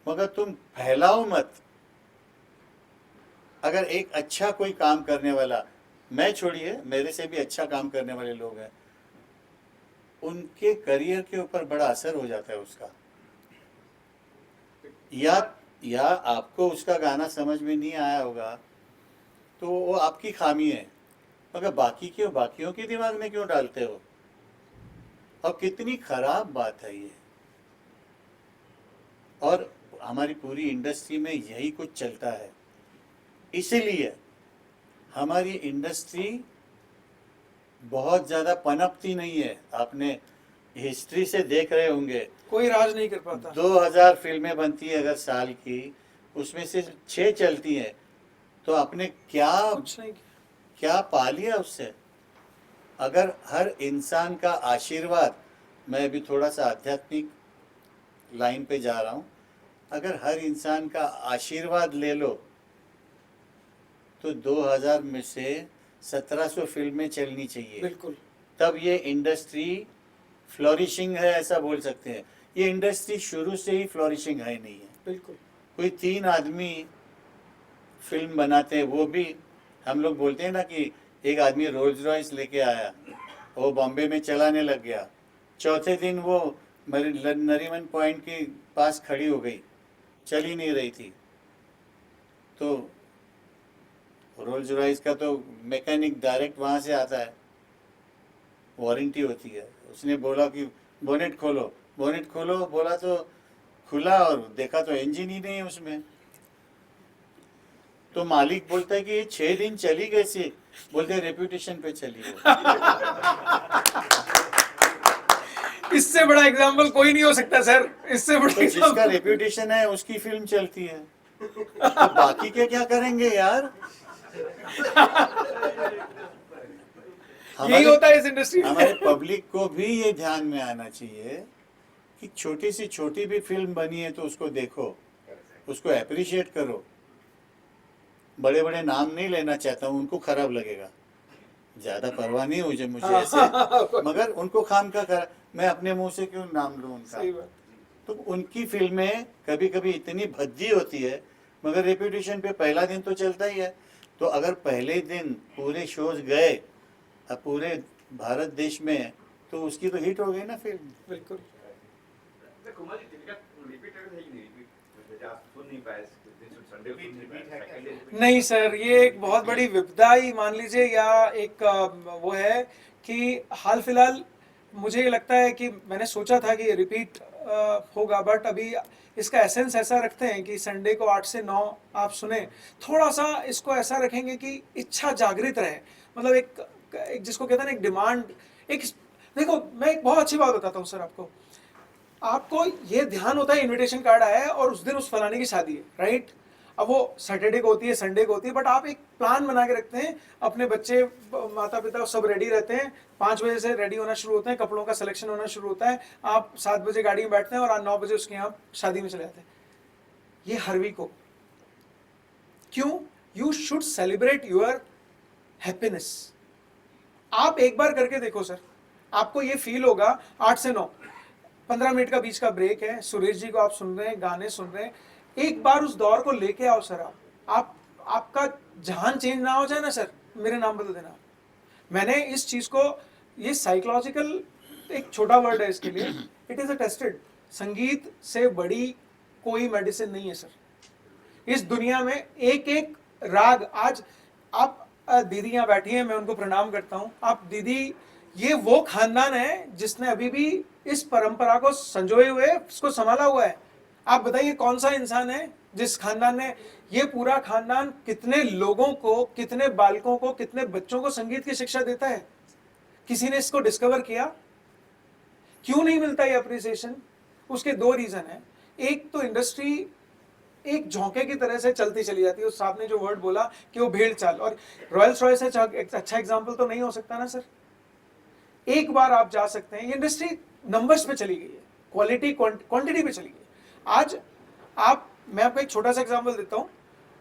मगर तुम फैलाओ मत। अगर एक अच्छा कोई काम करने वाला, मैं छोड़िए, मेरे से भी अच्छा काम करने वाले लोग हैं, उनके करियर के ऊपर बड़ा असर हो जाता है उसका। या आपको उसका गाना समझ में नहीं आया होगा तो वो आपकी खामी है, मगर बाकियों के दिमाग में क्यों डालते हो? और कितनी खराब बात है ये। और हमारी पूरी इंडस्ट्री में यही कुछ चलता है, इसीलिए हमारी इंडस्ट्री बहुत ज़्यादा पनपती नहीं है। आपने हिस्ट्री से देख रहे होंगे, कोई राज नहीं कर पाता। 2000 फिल्में बनती है अगर साल की, उसमें से 6 चलती हैं, तो आपने क्या पा लिया उससे? अगर हर इंसान का आशीर्वाद, मैं अभी थोड़ा सा आध्यात्मिक लाइन पे जा रहा हूँ, अगर हर इंसान का आशीर्वाद ले लो तो 2000 में से 1700 फिल्में चलनी चाहिए। बिल्कुल। तब ये इंडस्ट्री फ्लोरिशिंग है, ऐसा बोल सकते हैं। ये इंडस्ट्री शुरू से ही फ्लोरिशिंग है नहीं है। बिल्कुल। कोई 3 आदमी फिल्म बनाते हैं, वो भी हम लोग बोलते हैं ना कि एक आदमी रोल्स रॉयस लेके आया, वो बॉम्बे में चलाने लग गया, चौथे दिन वो नरीमन पॉइंट के पास खड़ी हो गई, चल ही नहीं रही थी। तो रोल्स रॉयस का तो मैकेनिक डायरेक्ट वहाँ से आता है, वारंटी होती है। उसने बोला कि बोनेट खोलो बोला तो खुला और देखा तो इंजन ही नहीं है उसमें। तो मालिक बोलता है कि ये 6 दिन चली कैसी? बोलते रेप्यूटेशन पे चली है। इससे बड़ा एग्जाम्पल कोई नहीं हो सकता सर, इससे बड़ा तो जिसका रेप्यूटेशन है उसकी फिल्म चलती है, तो बाकी के क्या करेंगे यार? यही होता है इस इंडस्ट्री में। हमारे पब्लिक को भी ये ध्यान में आना चाहिए कि छोटी से छोटी भी फिल्म बनी है तो उसको देखो, उसको एप्रिशिएट करो। बड़े बड़े नाम नहीं लेना चाहता हूँ, उनको खराब लगेगा, ज्यादा परवाह नहीं मुझे ऐसे, मगर उनको खाम का कर, मैं अपने मुंह से क्यों नाम लूं उनका? तो उनकी फिल्में कभी कभी इतनी भद्दी होती है, मगर रेप्यूटेशन पे पहला दिन तो चलता ही है। तो अगर पहले दिन पूरे शोज गए पूरे भारत देश में, तो उसकी तो हिट हो गई ना फिल्म। बिल्कुल। नहीं सर, ये एक बहुत बड़ी विपदा ही मान लीजिए, या एक वो है कि हाल फिलहाल मुझे ये लगता है कि मैंने सोचा था कि रिपीट होगा, बट अभी इसका एसेंस ऐसा रखते हैं कि संडे को 8 से 9 आप सुने, थोड़ा सा इसको ऐसा रखेंगे कि इच्छा जागृत रहे। मतलब एक जिसको कहते हैं ना, एक डिमांड, एक देखो मैं एक बहुत अच्छी बात बताता हूँ सर आपको ये ध्यान होता है इनविटेशन कार्ड आया है और उस दिन उस फलाने की शादी है, राइट? अब वो सैटरडे को होती है, संडे को होती है, बट आप एक प्लान बना के रखते हैं, अपने बच्चे माता पिता सब रेडी रहते हैं, 5 बजे से रेडी होना शुरू होते हैं, कपड़ों का सिलेक्शन होना शुरू होता है, आप 7 बजे गाड़ी में बैठते हैं और 9 बजे उसके यहाँ शादी में चले जाते हैं। ये हर वीक हो, क्यों? You should celebrate your happiness. आप एक बार करके देखो सर, आपको ये फील होगा 8 से 9 15 मिनट का बीच का ब्रेक है, सुरेश जी को आप सुन रहे हैं, गाने सुन रहे हैं, एक बार उस दौर को लेके आओ सर। आप आपका जहान चेंज ना हो जाए ना सर, मेरे नाम बदल देना। मैंने इस चीज को, ये साइकोलॉजिकल एक छोटा वर्ड है इसके लिए, इट इज अ टेस्टेड। संगीत से बड़ी कोई मेडिसिन नहीं है सर इस दुनिया में। एक एक राग, आज आप दीदी यहाँ बैठी हैं, मैं उनको प्रणाम करता हूँ। आप दीदी, ये वो खानदान है जिसने अभी भी इस परंपरा को संजोए हुए, इसको संभाला हुआ है। आप बताइए कौन सा इंसान है जिस खानदान ने, ये पूरा खानदान कितने लोगों को, कितने बालकों को, कितने बच्चों को संगीत की शिक्षा देता है? किसी ने इसको डिस्कवर किया? क्यों नहीं मिलता ये अप्रिसिएशन? उसके 2 रीजन है। एक तो इंडस्ट्री एक झोंके की तरह से चलती चली जाती है। उस साहब ने जो वर्ड बोला कि वो भेड़ चाल, और रॉयल्स रॉयस से अच्छा एग्जाम्पल तो नहीं हो सकता ना सर। एक बार आप जा सकते हैं, ये इंडस्ट्री नंबर्स पे चली गई है, क्वालिटी क्वांटिटी पे चली गई। आज आप, मैं आपको एक छोटा सा एग्जांपल देता हूँ।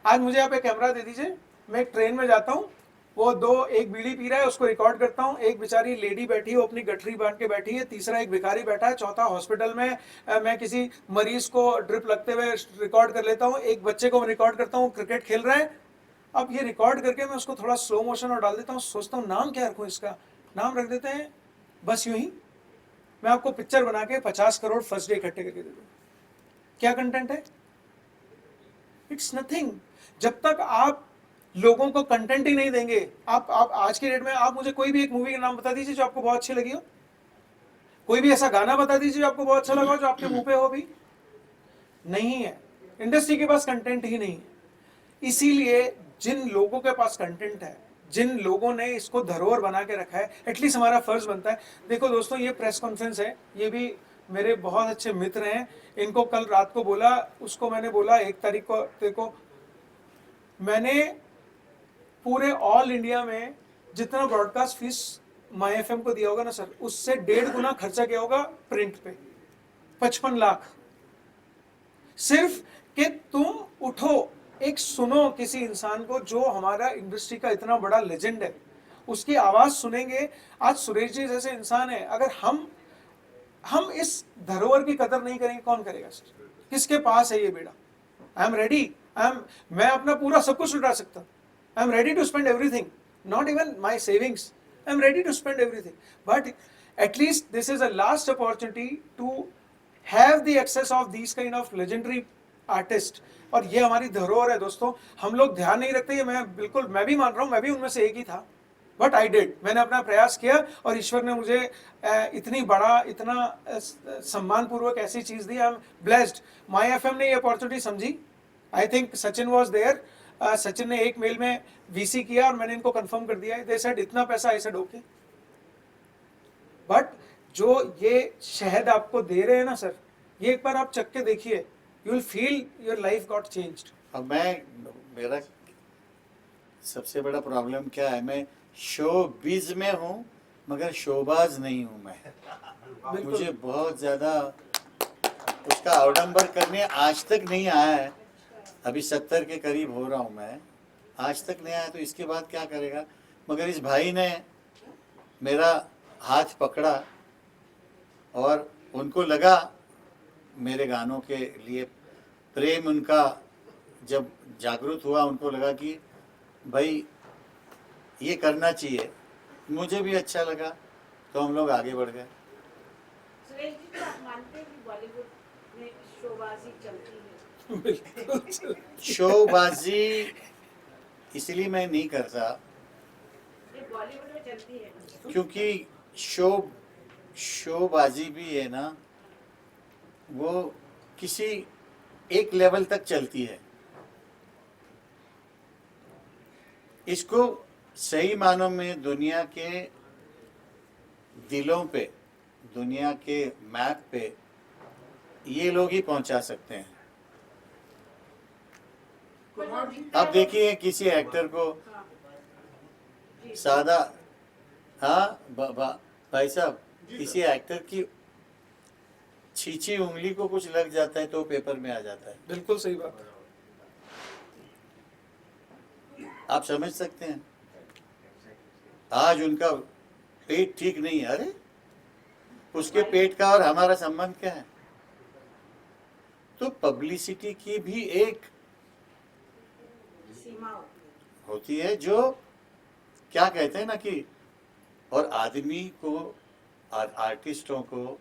आज मुझे आप एक कैमरा दे दीजिए, मैं एक ट्रेन में जाता हूँ, वो एक बीड़ी पी रहा है, उसको रिकॉर्ड करता हूँ। एक बेचारी लेडी बैठी है, वो अपनी गठरी बांध के बैठी है। तीसरा एक भिखारी बैठा है। चौथा हॉस्पिटल में मैं किसी मरीज को ड्रिप लगते हुए रिकॉर्ड कर लेता हूँ। एक बच्चे को मैं रिकॉर्ड करता हूँ, क्रिकेट खेल रहा है। अब ये रिकॉर्ड करके मैं उसको थोड़ा स्लो मोशन और डाल देता हूँ। सोचता हूँ नाम क्या रखूँ इसका, नाम रख देते हैं बस यूं ही। मैं आपको पिक्चर बना के 50 करोड़ फर्स्ट डे इकट्ठे करके दे दूँ, क्या कंटेंट है? It's nothing. जब तक आप लोगों को कंटेंट ही नहीं देंगे, आप आज के डेट में आप मुझे कोई भी एक मूवी का नाम बता दीजिए जो आपको बहुत अच्छी लगी हो। कोई भी ऐसा गाना बता दीजिए जो आपको बहुत अच्छा लगा हो, जो आपके मुंह पे हो। भी नहीं है, इंडस्ट्री के पास कंटेंट ही नहीं है। इसीलिए जिन लोगों के पास कंटेंट है, जिन लोगों ने इसको धरोहर बना के रखा है, एटलीस्ट हमारा फर्ज बनता है। देखो दोस्तों, ये प्रेस कॉन्फ्रेंस है, ये भी मेरे बहुत अच्छे मित्र हैं। इनको कल रात को बोला, उसको मैंने बोला 1 तारीख को, देखो मैंने पूरे ऑल इंडिया में जितना ब्रॉडकास्ट फीस माई एफएम को दिया होगा ना सर, उससे 1.5 गुना खर्चा किया होगा प्रिंट पे। 55 लाख सिर्फ कि तुम उठो, एक सुनो किसी इंसान को जो हमारा इंडस्ट्री का इतना बड़ा लेजेंड है, उसकी आवाज सुनेंगे। आज सुरेश जी जैसे इंसान है, अगर हम इस धरोहर की कदर नहीं करेंगे, कौन करेगा सर? किसके पास है ये बेड़ा? आई एम रेडी, मैं अपना पूरा सब कुछ लुटा सकता हूँ। I am ready to spend everything, not even my savings, I am ready to spend everything, but at least this is a last opportunity to have the access of these kind of legendary artist। और ये हमारी धरोहर है दोस्तों। हम लोग ध्यान नहीं रखते, ये मैं भी मान रहा हूँ, मैं भी उनमें से एक ही था, बट आई डिड, मैंने अपना प्रयास किया और ईश्वर ने मुझे इतनी बड़ा, इतना सम्मान पूर्वक ऐसी चीज दी। I am blessed. My FM ने ये अपॉर्चुनिटी समझी। I think Sachin was there, Sachin ने एक मेल में वीसी किया और मैंने इनको कंफर्म कर दिया। दे सेड इतना पैसा, आई सेड ओके। बट जो ये शहद आपको दे रहे हैं ना सर, ये एक बार आप चख के देखिए, you will feel your life got changed. अब मेरा सबसे बड़ा प्रॉब्लम क्या है, मैं शोबिज में हूँ मगर शोबाज नहीं हूँ मैं। मुझे बहुत ज़्यादा उसका अवडंबर करने आज तक नहीं आया है। अभी 70 के करीब हो रहा हूँ मैं, आज तक नहीं आया, तो इसके बाद क्या करेगा? मगर इस भाई ने मेरा हाथ पकड़ा और उनको लगा मेरे गानों के लिए प्रेम, उनका जब जागरूक हुआ, उनको लगा कि भाई ये करना चाहिए। मुझे भी अच्छा लगा, तो हम लोग आगे बढ़ गए। सुरेश जी, तो आप मानते हैं कि बॉलीवुड में शोबाजी चलती है? शोबाजी इसलिए मैं नहीं करता, ये बॉलीवुड में चलती है क्योंकि शोबाजी भी है ना, वो किसी एक लेवल तक चलती है। इसको सही मानों में दुनिया के दिलों पे, दुनिया के मैप पे ये लोग ही पहुंचा सकते हैं। अब देखिए किसी एक्टर को सादा, हाँ भाई साहब, किसी एक्टर की छींची उंगली को कुछ लग जाता है तो पेपर में आ जाता है। बिल्कुल सही बात है। आप समझ सकते हैं। आज उनका पेट ठीक नहीं है। अरे उसके पेट का और हमारा संबंध क्या है? तो पब्लिसिटी की भी एक सीमा होती है, जो क्या कहते हैं ना कि, और आदमी को, आर्टिस्टों को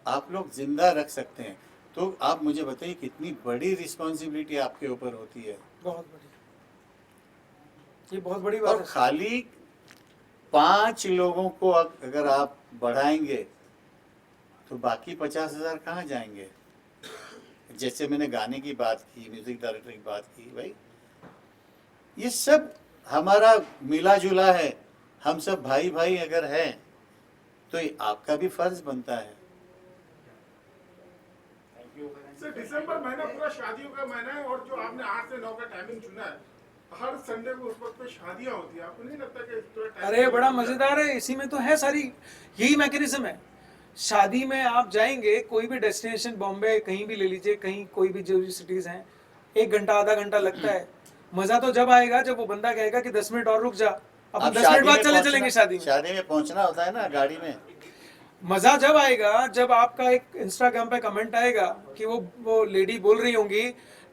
आप लोग जिंदा रख सकते हैं। तो आप मुझे बताइए कितनी बड़ी रिस्पॉन्सिबिलिटी आपके ऊपर होती है। बहुत बड़ी, ये बहुत बड़ी बात और है। खाली 5 लोगों को अगर आप बढ़ाएंगे तो बाकी 50,000 कहाँ जाएंगे? जैसे मैंने गाने की बात की, म्यूजिक डायरेक्टर की बात की, भाई ये सब हमारा मिला जुला है। हम सब भाई भाई अगर हैं तो ये आपका भी फर्ज बनता है। सर दिसंबर महीना पूरा शादियों का महीना है, और जो आपने 8 से 9 का टाइमिंग चुना है, हर संडे को उस वक्त पे शादियां होती है, आपको नहीं लगता कि थोड़ा टाइम? अरे बड़ा मजेदार है, इसी में तो है सारी, यही मैकेनिज्म है। शादी में आप जाएंगे, कोई भी डेस्टिनेशन, बॉम्बे कहीं भी ले लीजिए, कहीं कोई भी जो भी सिटीज हैं, 1 घंटा आधा घंटा लगता है। मजा तो जब आएगा जब वो बंदा कहेगा कि 10 मिनट और रुक जा, अपन आप 10 शादी मिनट बाद में चले पहुंचना- चलेंगे शादी में। शादी में पहुंचना होता है ना गाड़ी में। मजा जब आएगा जब आपका एक इंस्टाग्राम पे कमेंट आएगा कि वो लेडी बोल रही होंगी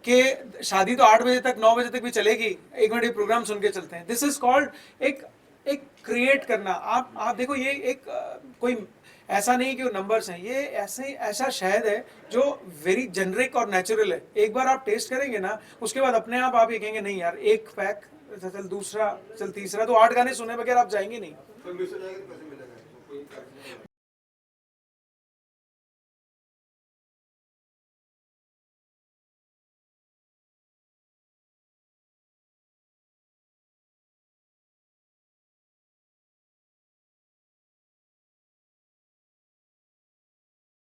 कि शादी तो 8 बजे तक 9 बजे तक भी चलेगी, 1 घंटे प्रोग्राम सुन के चलते हैं। दिस इज कॉल्ड एक एक क्रिएट करना। आप देखो, ये एक कोई ऐसा नहीं कि वो नंबर्स हैं, ये ऐसा शहद है जो वेरी जेनरिक और नेचुरल है। एक बार आप टेस्ट करेंगे ना, उसके बाद अपने आप ये कहेंगे नहीं यार, एक पैक चल, दूसरा चल, तीसरा, तो 8 गाने सुने बगैर आप जाएंगे नहीं।